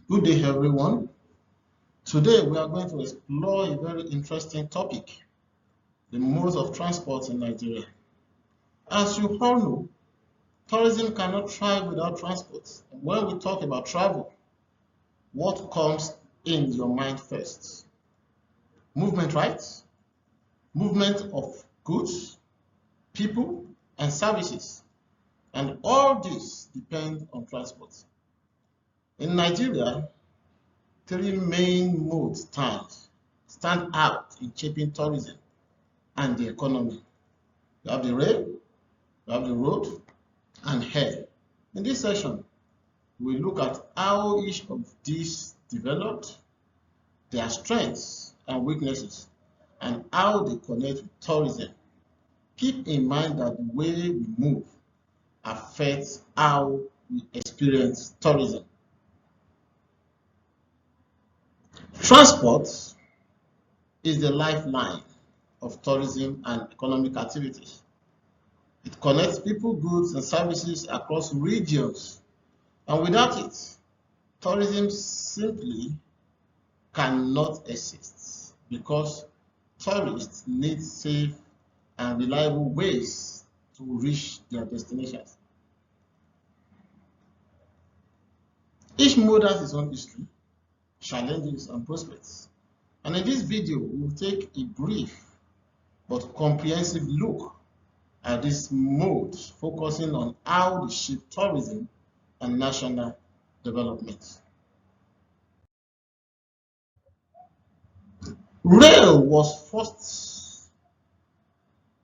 Good day, everyone. Today, we are going to explore a very interesting topic, the modes of transport in Nigeria. As you all know, tourism cannot thrive without transport. And when we talk about travel, what comes in your mind first? Movement, right? Movement of goods, people, and services. And all this depend on transport. In Nigeria, three main modes stand out in shaping tourism and the economy. You have the rail, you have the road, and air. In this session, we look at how each of these developed, their strengths and weaknesses, and how they connect with tourism. Keep in mind that the way we move affects how we experience tourism. Transport is the lifeline of tourism and economic activities. It connects people, goods, and services across regions. And without it, tourism simply cannot exist because tourists need safe and reliable ways to reach their destinations. Each mode has its own history, challenges, and prospects. And in this video, we will take a brief but comprehensive look at these modes, focusing on how they shape tourism and national development. Rail was first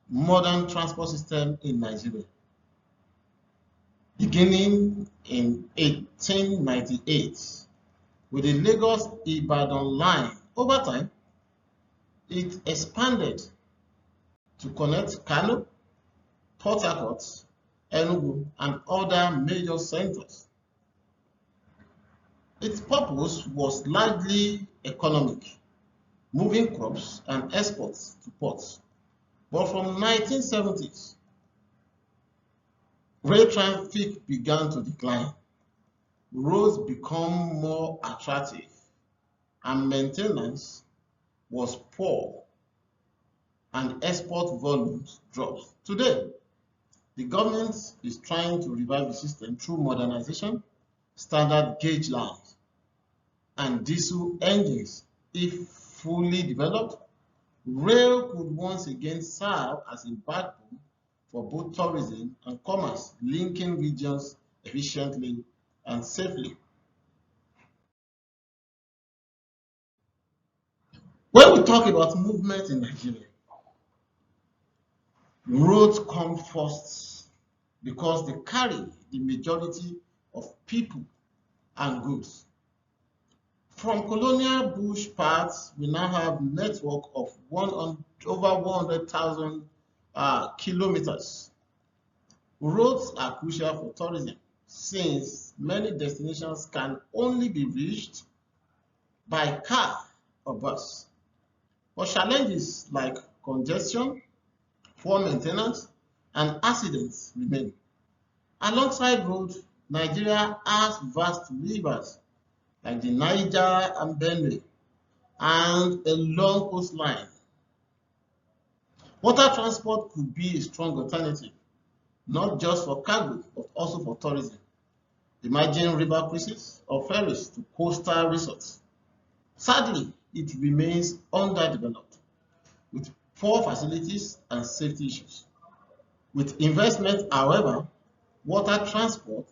modern transport system in Nigeria, beginning in 1898 with the Lagos-Ibadan line. Over time, it expanded to connect Kano, Port Harcourt, Enugu, and other major centers. Its purpose was largely economic, moving crops and exports to ports. But from 1970s, rail traffic began to decline, roads become more attractive, and maintenance was poor, and export volumes dropped. Today, the government is trying to revive the system through modernization, standard gauge lines, and diesel engines. If fully developed, rail could once again serve as a backbone for both tourism and commerce, linking regions efficiently and safely. When we talk about movement in Nigeria, roads come first because they carry the majority of people and goods. From colonial bush paths, we now have a network of over 100,000 kilometers. Roads are crucial for tourism since many destinations can only be reached by car or bus. But challenges like congestion, poor maintenance, and accidents remain. Alongside roads, Nigeria has vast rivers like the Niger and Benue, and a long coastline. Water transport could be a strong alternative, not just for cargo, but also for tourism. Imagine river cruises or ferries to coastal resorts. Sadly, it remains underdeveloped, with poor facilities and safety issues. With investment, however, water transport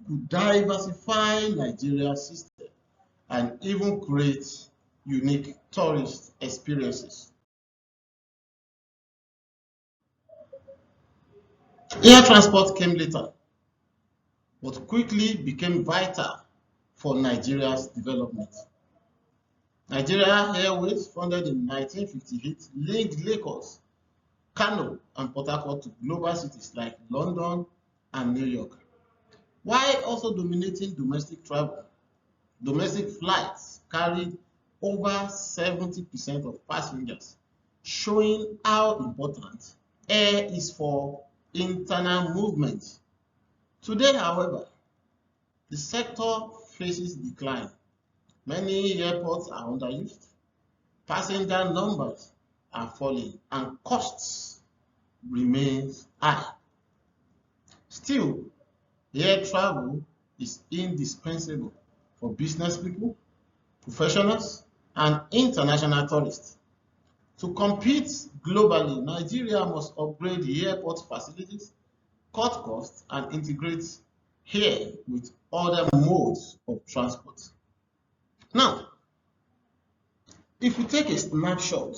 could diversify Nigeria's system and even create unique tourist experiences. Air transport came later, but quickly became vital for Nigeria's development. Nigeria Airways, founded in 1958, linked Lagos, Kano, and Port Harcourt to global cities like London and New York, while also dominating domestic travel. Domestic flights carried over 70% of passengers, showing how important air is for internal movement. Today, however, the sector faces decline Many airports are underused, passenger numbers are falling, and costs remain high. Still, air travel is indispensable for business people, professionals, and international tourists. To compete globally, Nigeria must upgrade the airport facilities, cut costs, and integrate air with other modes of transport. Now, if we take a snapshot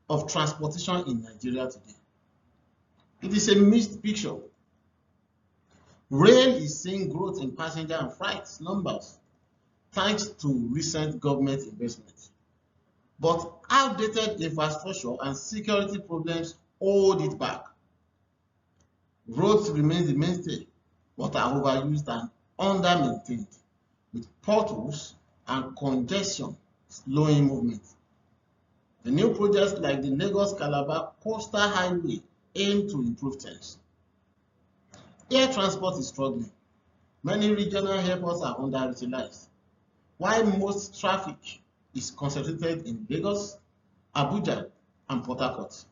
of transportation in Nigeria today, it is a mixed picture. Rail is seeing growth in passenger and freight numbers thanks to recent government investment. But outdated infrastructure and security problems hold it back. Roads remain the mainstay, but are overused and under-maintained, with potholes and congestion slowing movement. The new projects like the Lagos-Calabar Coastal Highway aim to improve things. Air transport is struggling. Many regional airports are underutilized, while most traffic is concentrated in Lagos, Abuja, and Port Harcourt.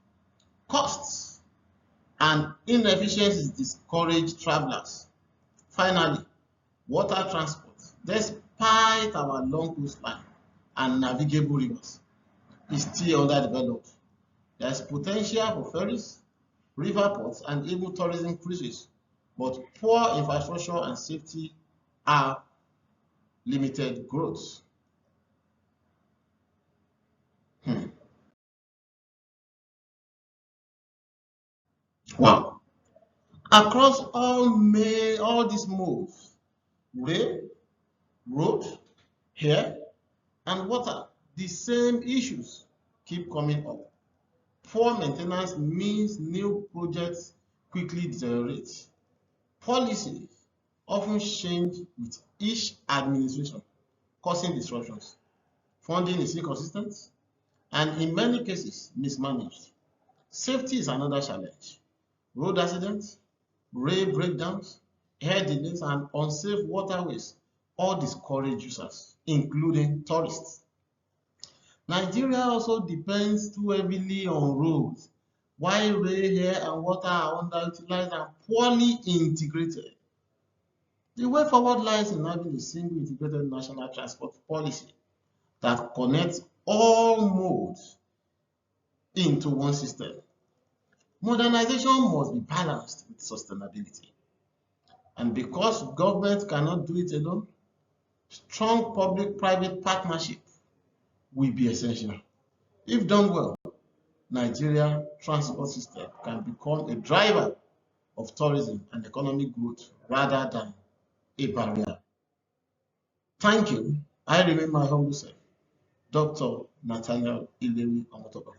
Costs and inefficiencies discourage travelers. Finally, water transport, despite our long coastline and navigable rivers, is still underdeveloped. There is potential for ferries, river ports, and even tourism cruises, but poor infrastructure and safety are limited growth. Wow. Across all these modes, rail, road, air, and water, the same issues keep coming up. Poor maintenance means new projects quickly deteriorate. Policies often change with each administration, causing disruptions. Funding is inconsistent and in many cases mismanaged. Safety is another challenge. Road accidents, rail breakdowns, air delays, and unsafe waterways all discourage users, including tourists. Nigeria also depends too heavily on roads, while rail, air, and water are underutilized and poorly integrated. The way forward lies in having a single integrated national transport policy that connects all modes into one system. Modernization must be balanced with sustainability. And because government cannot do it alone, strong public-private partnership will be essential. If done well, Nigeria transport system can become a driver of tourism and economic growth rather than a barrier. Thank you. I remain my humble self, Dr. Nathaniel Ilewi Omotoba.